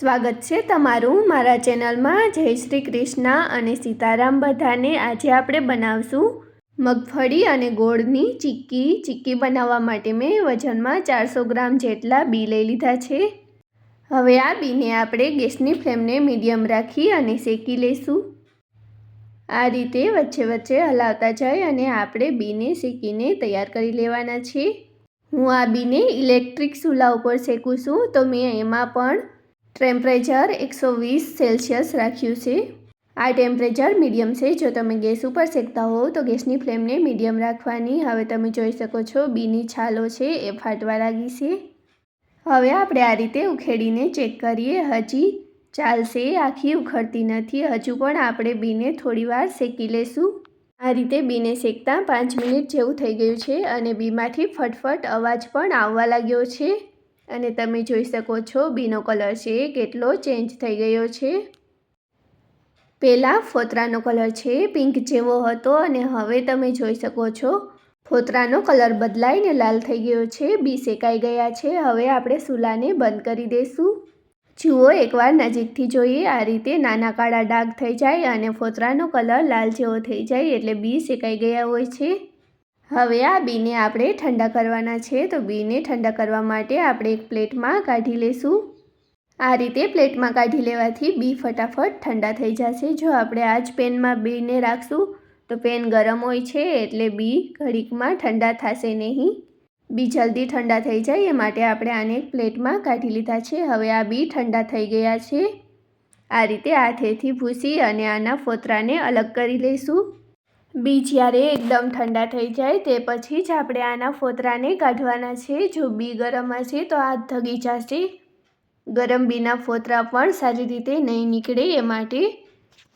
સ્વાગત છે તમારું મારા ચેનલમાં। જય શ્રી કૃષ્ણ અને સીતારામ બધાને। આજે આપણે બનાવશું મગફળી અને ગોળની ચીક્કી બનાવવા માટે મેં વજનમાં 400 ગ્રામ જેટલા બી લઈ લીધા છે। હવે આ બીને આપણે ગેસની ફ્લેમને મીડિયમ રાખી અને શેકી લઈશું। આ રીતે વચ્ચે વચ્ચે હલાવતા જાય અને આપણે બીને શેકીને તૈયાર કરી લેવાના છે। હું આ બીને ઇલેક્ટ્રિક ચૂલા ઉપર શેકું છું, તો મેં એમાં પણ ટેમ્પરેચર 120 સેલ્સિયસ રાખ્યું છે। આ ટેમ્પરેચર મીડિયમ છે। જો તમે ગેસ ઉપર શેકતા હોવ તો ગેસની ફ્લેમને મીડિયમ રાખવાની। હવે તમે જોઈ શકો છો બીની છાલો છે એ ફાટવા લાગી છે। હવે આપણે આ રીતે ઉખેડીને ચેક કરીએ, હજી ચાલશે, આખી ઉખડતી નથી। હજુ પણ આપણે બીને થોડીવાર શેકી લેશું। આ રીતે બીને શેકતા 5 મિનિટ જેવું થઈ ગયું છે અને બીમાંથી ફટફટ અવાજ પણ આવવા લાગ્યો છે। અને તમે જોઈ શકો છો બીનો કલર છે કેટલો ચેન્જ થઈ ગયો છે। પહેલાં ફોતરાનો કલર છે પિંક જેવો હતો અને હવે તમે જોઈ શકો છો ફોતરાનો કલર બદલાઈને લાલ થઈ ગયો છે। બી શેકાઈ ગયા છે। હવે આપણે ચૂલાને બંધ કરી દઈશું। જુઓ, એકવાર નજીકથી જોઈએ, આ રીતે નાના કાળા ડાઘ થઈ જાય અને ફોતરાનો કલર લાલ જેવો થઈ જાય એટલે બી શેકાઈ ગયા હોય છે। હવે આ બીને આપણે ઠંડા કરવાના છે, તો બીને ઠંડા કરવા માટે આપણે એક પ્લેટમાં કાઢી લઈશું। આ રીતે પ્લેટમાં કાઢી લેવાથી બી ફટાફટ ઠંડા થઈ જશે। જો આપણે આ જ પેનમાં બીને રાખશું તો પેન ગરમ હોય છે એટલે બી ઘડીકમાં ઠંડા થશે નહીં। બી જલ્દી ઠંડા થઈ જાય એ માટે આપણે આને એક પ્લેટમાં કાઢી લીધા છે। હવે આ બી ઠંડા થઈ ગયા છે। આ રીતે હાથેથી ભૂસી અને આના ફોતરાને અલગ કરી લઈશું। બી જ્યારે એકદમ ઠંડા થઈ જાય તે પછી જ આપણે આના ફોતરાને કાઢવાના છે। જો બી ગરમ હશે તો હાથ ધગી જશે। ગરમ બીના ફોતરા પણ સારી રીતે નહીં નીકળે એ માટે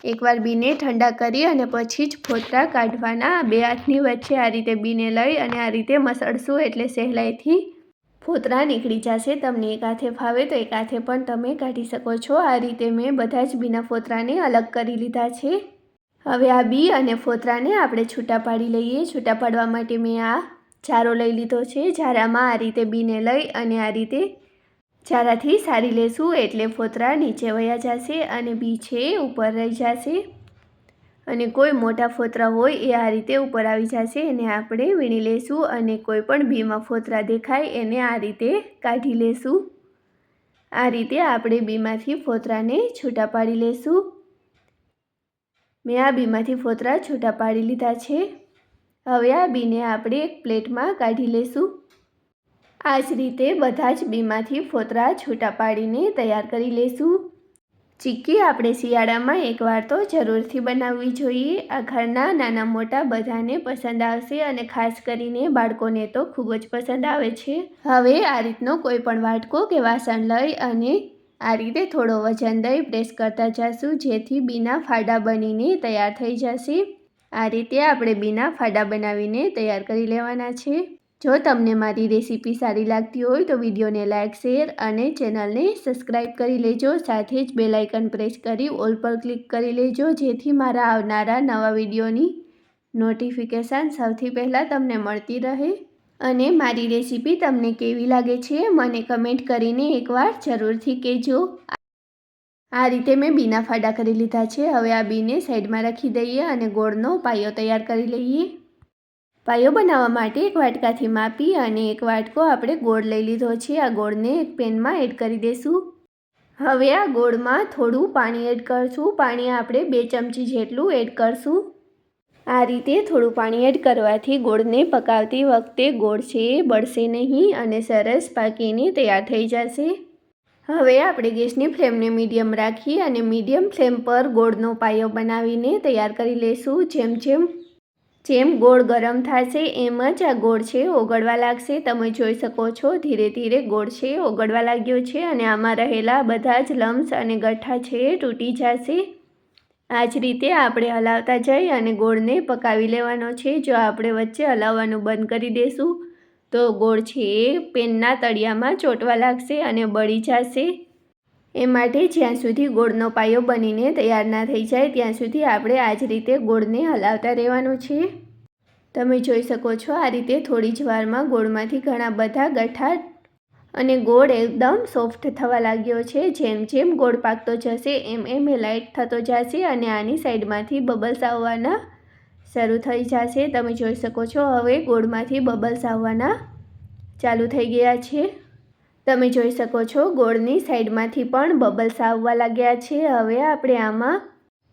એકવાર બીને ઠંડા કરી અને પછી જ ફોતરા કાઢવાના। બે હાથની વચ્ચે આ રીતે બીને લઈ અને આ રીતે મસળશું એટલે સહેલાઈથી ફોતરા નીકળી જશે। તમને એક હાથે ફાવે તો એક હાથે પણ તમે કાઢી શકો છો। આ રીતે મેં બધા જ બીના ફોતરાને અલગ કરી લીધા છે। હવે આ બી અને ફોતરાને આપણે છૂટા પાડી લઈએ। છૂટા પાડવા માટે મેં આ જારો લઈ લીધો છે। જારામાં આ રીતે બીને લઈ અને આ રીતે જારાથી સારી લેશું એટલે ફોતરા નીચે વયા જશે અને બી છે ઉપર રહી જશે। અને કોઈ મોટા ફોતરા હોય એ આ રીતે ઉપર આવી જશે, એને આપણે વીણી લેશું અને કોઈ પણ બીમાં ફોતરા દેખાય એને આ રીતે કાઢી લેશું। આ રીતે આપણે બીમાંથી ફોતરાને છૂટા પાડી લેશું। મેં આ બીમાંથી ફોતરા છૂટા પાડી લીધા છે। હવે આ બીને આપણે એક પ્લેટમાં કાઢી લેશું। આ જ રીતે બધા જ બીમાંથી ફોતરા છૂટા પાડીને તૈયાર કરી લેશું। ચીક્કી આપણે શિયાળામાં એકવાર તો જરૂરથી બનાવવી જોઈએ। આ ઘરના નાના મોટા બધાને પસંદ આવશે અને ખાસ કરીને બાળકોને તો ખૂબ જ પસંદ આવે છે। હવે આ રીતનો કોઈ પણ વાટકો કે વાસણ લઈ અને આ રીતે થોડો વજન દઈ પ્રેસ કરતા જશું જેથી બીના ફાડા બનીને તૈયાર થઈ જશે। આ રીતે આપણે બીના ફાડા બનાવીને તૈયાર કરી લેવાના છે। જો તમને મારી રેસીપી સારી લાગતી હોય તો વિડીયોને લાઇક, શેર અને ચેનલને સબસ્ક્રાઈબ કરી લેજો। સાથે જ બેલ આઇકન પ્રેસ કરી ઓલ પર ક્લિક કરી લેજો જેથી મારા આવનારા નવા વિડીયોની નોટિફિકેશન સૌથી પહેલાં તમને મળતી રહે। અને મારી રેસીપી તમને કેવી લાગે છે મને કમેન્ટ કરીને એકવાર જરૂરથી કહેજો। આ રીતે મેં બીના ફાડા કરી લીધા છે। હવે આ બીને સાઈડમાં રાખી દઈએ અને ગોળનો પાયો તૈયાર કરી લઈએ। પાયો બનાવવા માટે એક વાટકાથી માપી અને એક વાટકો આપણે ગોળ લઈ લીધો છે। આ ગોળને એક પેનમાં એડ કરી દઈશું। હવે આ ગોળમાં થોડું પાણી એડ કરશું। પાણી આપણે 2 ચમચી જેટલું એડ કરશું। આ રીતે થોડું પાણી એડ કરવાથી ગોળને પકાવતી વખતે ગોળ છે એ બળશે નહીં અને સરસ પાકીને તૈયાર થઈ જશે। હવે આપણે ગેસની ફ્લેમને મીડિયમ રાખી અને મીડિયમ ફ્લેમ પર ગોળનો પાયો બનાવીને તૈયાર કરી લઈશું। જેમ ગોળ ગરમ થશે એમ જ આ ગોળ છે ઓગળવા લાગશે। તમે જોઈ શકો છો ધીરે ધીરે ગોળ છે ઓગળવા લાગ્યો છે અને આમાં રહેલા બધા જ લમ્સ અને ગઠ્ઠા છે એ તૂટી જશે। આ જ રીતે આપણે હલાવતા જઈ અને ગોળને પકાવી લેવાનો છે। જો આપણે વચ્ચે હલાવવાનું બંધ કરી દઈશું તો ગોળ છે એ પેનના તળિયામાં ચોંટવા લાગશે અને બળી જશે। એ માટે જ્યાં સુધી ગોળનો પાયો બનીને તૈયાર ના થઈ જાય ત્યાં સુધી આપણે આ જ રીતે ગોળને હલાવતા રહેવાનું છે। તમે જોઈ શકો છો આ રીતે થોડી જ વારમાં ગોળમાંથી ઘણા બધા ગઠ્ઠા અને ગોળ એકદમ સોફ્ટ થવા લાગ્યો છે. જેમ જેમ ગોળ પાકતો જશે એમ એમ એ લાઇટ થતો જશે અને આની સાઈડમાંથી બબલ્સ આવવાના શરૂ થઈ જશે. તમે જોઈ શકો છો હવે ગોળમાંથી બબલ્સ આવવાના ચાલુ થઈ ગયા છે. તમે જોઈ શકો છો ગોળની સાઈડમાંથી પણ બબલ્સ આવવા લાગ્યા છે. હવે આપણે આમાં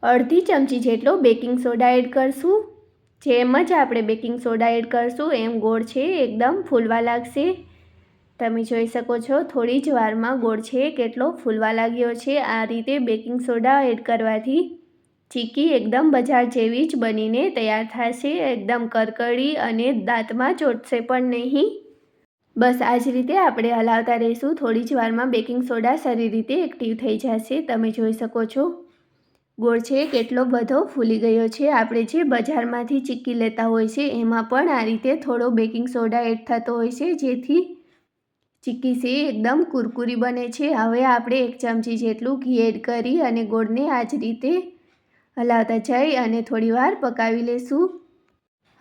અડધી ચમચી જેટલો બેકિંગ સોડા એડ કરશું. જેમ જ આપણે બેકિંગ સોડા એડ કરશું એમ ગોળ છે એકદમ ફૂલવા લાગશે. તમે જોઈ શકો છો થોડી જ વારમાં ગોળ છે કેટલો ફૂલવા લાગ્યો છે. આ રીતે બેકિંગ સોડા એડ કરવાથી ચીક્કી એકદમ બજાર જેવી જ બનીને તૈયાર થશે. એકદમ કરકરી અને દાંતમાં ચોંટશે પણ નહીં. બસ આ જ રીતે આપણે હલાવતા રહીશું. થોડી જ વારમાં બેકિંગ સોડા સારી રીતે એક્ટિવ થઈ જશે. તમે જોઈ શકો છો ગોળ છે કેટલો બધો ફૂલી ગયો છે. આપણે જે બજારમાંથી ચીક્કી લેતા હોય છે એમાં પણ આ રીતે થોડો બેકિંગ સોડા એડ થતો હોય છે જેથી ચીક્કી છે એકદમ કુરકુરી બને છે. હવે આપણે 1 ચમચી જેટલું ઘી એડ કરી અને ગોળને આ જ રીતે હલાવતા જઈ અને થોડીવાર પકાવી લેશું.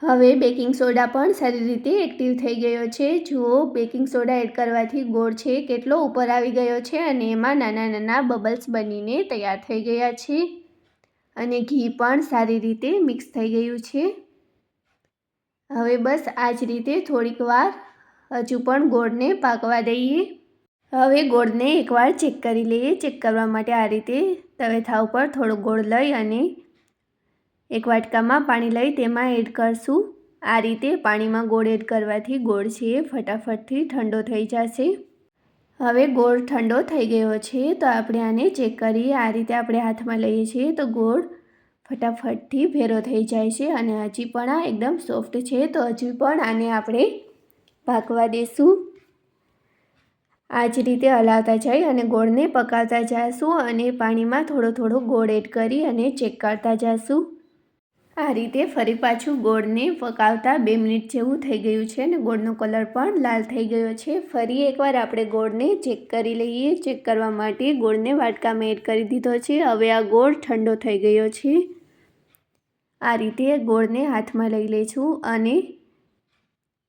હવે બેકિંગ સોડા પણ સારી રીતે એક્ટિવ થઈ ગયો છે. જુઓ બેકિંગ સોડા એડ કરવાથી ગોળ છે કેટલો ઉપર આવી ગયો છે અને એમાં નાના નાના બબલ્સ બનીને તૈયાર થઈ ગયા છે અને ઘી પણ સારી રીતે મિક્સ થઈ ગયું છે. હવે બસ આ જ રીતે થોડીક વાર હજુ પણ ગોળને પાકવા દઈએ. હવે ગોળને એકવાર ચેક કરી લઈએ. ચેક કરવા માટે આ રીતે તવેથા ઉપર થોડો ગોળ લઈ અને એક વાટકામાં પાણી લઈ તેમાં એડ કરશું. આ રીતે પાણીમાં ગોળ એડ કરવાથી ગોળ છે ફટાફટથી ઠંડો થઈ જશે. હવે ગોળ ઠંડો થઈ ગયો છે તો આપણે આને ચેક કરીએ. આ રીતે આપણે હાથમાં લઈએ છીએ તો ગોળ ફટાફટથી ભેરો થઈ જાય છે અને હજી પણ આ એકદમ સોફ્ટ છે. તો હજી પણ આને આપણે પાકવા દેશું. આ જ રીતે હલાવતા જઈ અને ગોળને પકાવતા જઈશું અને પાણીમાં થોડો થોડો ગોળ એડ કરી અને ચેક કરતા જઈશું. આ રીતે ફરી પાછું ગોળને પકાવતા 2 મિનિટ જેવું થઈ ગયું છે અને ગોળનો કલર પણ લાલ થઈ ગયો છે. ફરી એકવાર આપણે ગોળને ચેક કરી લઈએ. ચેક કરવા માટે ગોળને વાટકામાં એડ કરી દીધો છે. હવે આ ગોળ ઠંડો થઈ ગયો છે. આ રીતે ગોળને હાથમાં લઈ લઈશું અને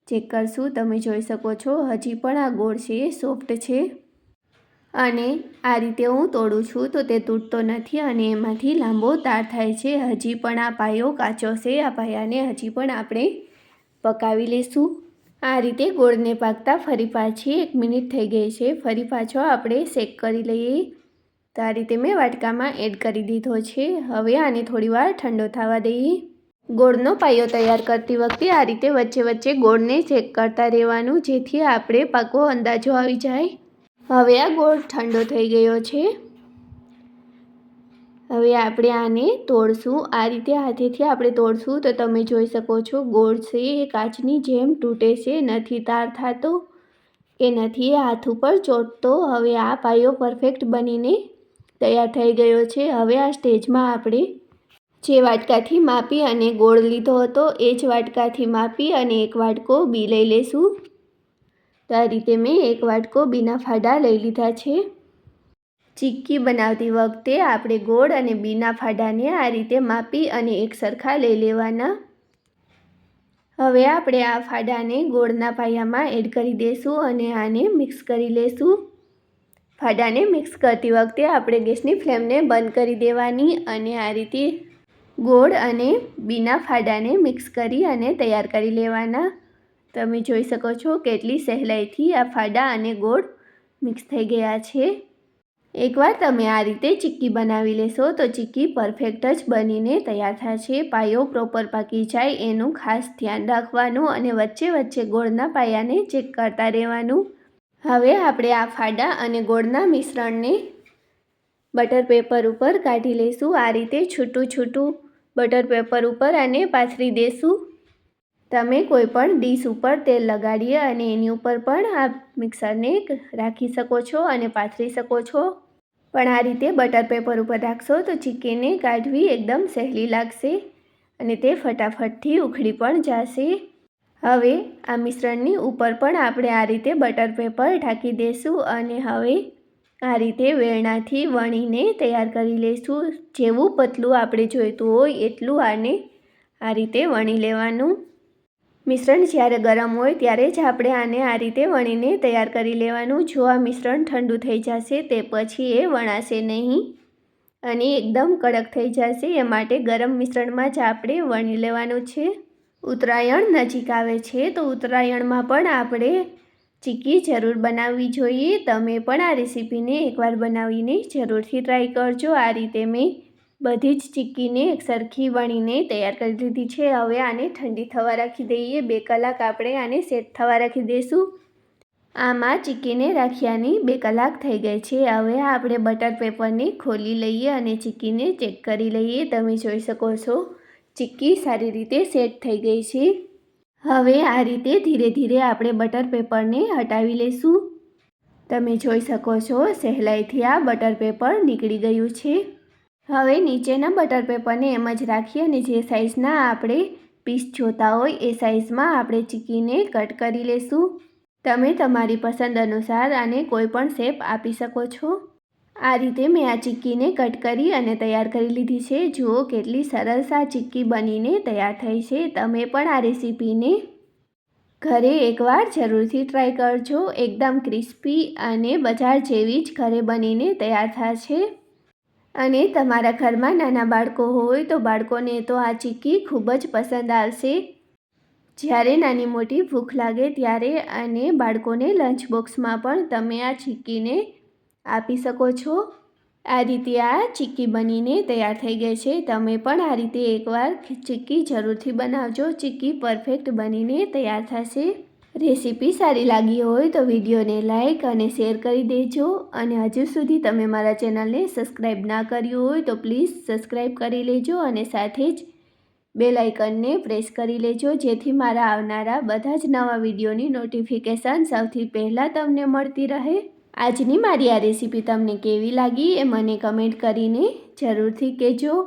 ચેક કરશું. તમે જોઈ શકો છો હજી પણ આ ગોળ છે સોફ્ટ છે અને આ રીતે હું તોડું છું તો તે તૂટતો નથી અને એમાંથી લાંબો તાર થાય છે. હજી પણ આ પાયો કાચો છે. આ પાયાને હજી પણ આપણે પકાવી લઈશું. આ રીતે ગોળને પાકતા ફરી પાછી 1 મિનિટ થઈ ગઈ છે. ફરી પાછો આપણે શેક કરી લઈએ. તો આ રીતે મેં વાટકામાં એડ કરી દીધો છે. હવે આને થોડીવાર ઠંડો થવા દઈએ. ગોળનો પાયો તૈયાર કરતી વખતે આ રીતે વચ્ચે વચ્ચે ગોળને ચેક કરતા રહેવાનું જેથી આપણે પાકો અંદાજો આવી જાય. હવે આ ગોળ ઠંડો થઈ ગયો છે. હવે આપણે આને તોડશું. આ રીતે હાથેથી આપણે તોડશું તો તમે જોઈ શકો છો ગોળ છે એ કાચની જેમ તૂટે છે. નથી તાર થતો કે નથી હાથ ઉપર ચોંટતો. હવે આ પાયો પરફેક્ટ બનીને તૈયાર થઈ ગયો છે. હવે આ સ્ટેજમાં આપણે જે વાટકાથી માપી અને ગોળ લીધો હતો એ જ વાટકાથી માપી અને 1 વાટકો બી લઈ લઈશું. તો આ રીતે મેં 1 વાટકો બીના ફાડા લઈ લીધા છે. ચીક્કી બનાવતી વખતે આપણે ગોળ અને બીના ફાડાને આ રીતે માપી અને એક સરખા લઈ લેવાના. હવે આપણે આ ફાડાને ગોળના પાયામાં એડ કરી દઈશું અને આને મિક્સ કરી લઈશું. ફાડાને મિક્સ કરતી વખતે આપણે ગેસની ફ્લેમને બંધ કરી દેવાની અને આ રીતે ગોળ અને બીના ફાડાને મિક્સ કરી અને તૈયાર કરી લેવાના. તમે જોઈ શકો છો કેટલી સહેલાઈથી આ ફાડા અને ગોળ મિક્સ થઈ ગયા છે. એકવાર તમે આ રીતે ચીક્કી બનાવી લેશો તો ચીક્કી પરફેક્ટ જ બનીને તૈયાર થશે. પાયો પ્રોપર પાકી જાય એનું ખાસ ધ્યાન રાખવાનું અને વચ્ચે વચ્ચે ગોળના પાયાને ચેક કરતા રહેવાનું. હવે આપણે આ ફાડા અને ગોળના મિશ્રણને બટર પેપર ઉપર કાઢી લઈશું. આ રીતે છૂટું છૂટું બટર પેપર ઉપર આને પાથરી દેશું. તમે કોઈ પણ ડીશ ઉપર તેલ લગાડીએ અને એની ઉપર પણ આ મિક્સરને રાખી શકો છો અને પાથરી શકો છો. પણ આ રીતે બટર પેપર ઉપર રાખશો તો ચીક્કીને કાઢવી એકદમ સહેલી લાગશે અને તે ફટાફટથી ઉખડી પણ જશે. હવે આ મિશ્રણની ઉપર પણ આપણે આ રીતે બટર પેપર ઢાંકી દઈશું અને હવે આ રીતે વેલણાથી વણીને તૈયાર કરી લઈશું. જેવું પતલું આપણે જોઈતું હોય એટલું આને આ રીતે વણી લેવાનું. મિશ્રણ જ્યારે ગરમ હોય ત્યારે જ આપણે આને આ રીતે વણીને તૈયાર કરી લેવાનું. જો આ મિશ્રણ ઠંડુ થઈ જશે તે પછી એ વણાશે નહીં અને એકદમ કડક થઈ જશે. એ માટે ગરમ મિશ્રણમાં જ આપણે વણી લેવાનું છે. ઉત્તરાયણ નજીક આવે છે તો ઉત્તરાયણમાં પણ આપણે ચીક્કી જરૂર બનાવવી જોઈએ. તમે પણ આ રેસીપીને એકવાર બનાવીને જરૂરથી ટ્રાય કરજો. આ રીતે મેં બધી જ ચીક્કીને એકસરખી વણીને તૈયાર કરી દીધી છે. હવે આને ઠંડી થવા રાખી દઈએ. 2 કલાક આપણે આને સેટ થવા રાખી દઈશું. આમાં ચીક્કીને રાખ્યાની 2 કલાક થઈ ગઈ છે. હવે આપણે બટર પેપરને ખોલી લઈએ અને ચીક્કીને ચેક કરી લઈએ. તમે જોઈ શકો છો ચીક્કી સારી રીતે સેટ થઈ ગઈ છે. હવે આ રીતે ધીરે ધીરે આપણે બટર પેપરને હટાવી લઈશું. તમે જોઈ શકો છો સહેલાઈથી આ બટર પેપર નીકળી ગયું છે. હવે નીચેના બટર પેપરને એમ જ રાખી અને જે સાઈઝના આપણે પીસ જોતા હોય એ સાઈઝમાં આપણે ચીક્કીને કટ કરી લઈશું. તમે તમારી પસંદ અનુસાર આને કોઈ પણ શેપ આપી શકો છો. આ રીતે મેં આ ચીક્કીને કટ કરી અને તૈયાર કરી લીધી છે. જુઓ કેટલી સરસ આ ચીક્કી બનીને તૈયાર થઈ છે. તમે પણ આ રેસીપીને ઘરે એકવાર જરૂરથી ટ્રાય કરજો. એકદમ ક્રિસ્પી અને બજાર જેવી જ ઘરે બનીને તૈયાર થશે. અને તમારા ઘરમાં નાના બાળકો હોય તો બાળકોને તો આ ચીક્કી ખૂબ જ પસંદ આવશે. જ્યારે નાની મોટી ભૂખ લાગે ત્યારે અને બાળકોને લંચ બોક્સમાં પણ તમે આ ચીક્કીને આપી શકો છો. આ રીતે આ ચીક્કી બનીને તૈયાર થઈ ગઈ છે. તમે પણ આ રીતે એકવાર ચીક્કી જરૂરથી બનાવજો. ચીક્કી પરફેક્ટ બનીને તૈયાર થશે. રેસીપી સારી લાગી હોય તો વિડીયોને લાઇક અને શેર કરી દેજો. અને હજુ સુધી તમે મારા ચેનલને સબસ્ક્રાઈબ ના કર્યું હોય તો પ્લીઝ સબસ્ક્રાઈબ કરી લેજો અને સાથે જ બેલ આઇકનને પ્રેસ કરી લેજો, જેથી મારા આવનારા બધા જ નવા વિડીયોની નોટિફિકેશન સૌથી પહેલાં તમને મળતી રહે. આજની મારી આ રેસીપી તમને કેવી લાગી એ મને કમેન્ટ કરીને જરૂરથી કહેજો.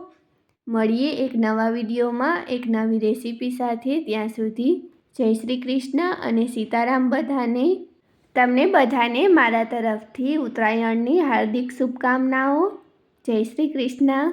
મળીએ એક નવા વિડીયોમાં એક નવી રેસીપી સાથે. ત્યાં સુધી જય શ્રી કૃષ્ણ અને સીતારામ બધાને. તમને બધાને મારા તરફથી ઉત્તરાયણની હાર્દિક શુભકામનાઓ. જય શ્રી કૃષ્ણ.